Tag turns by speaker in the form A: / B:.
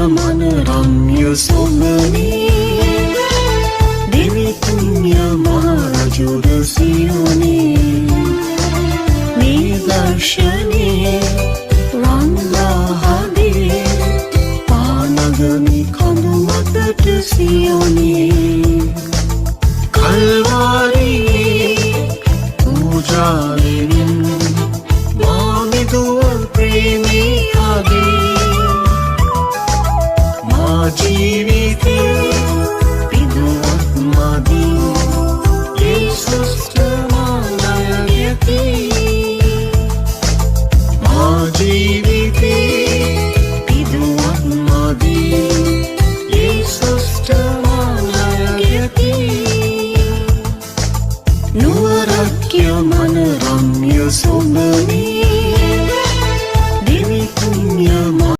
A: මනරම්ය සොබනේ දෙවිතුන්ය මහරජුද සියොනේ මේ දර්ශනේ රන්දාහදේ පානගමි කඳු මතට සියොනේ කල්වාරියේ පූජාවෙන් මාමිදුව ප්‍රේමී ආදී මා ජීවිතේ පිදුවත් මදී යේසුස්ට මානයති මා ජීවිතේ පිදුවත් මදී යේසුස්ට මානයති නුවරක්ය මනරම්ය සොබනේ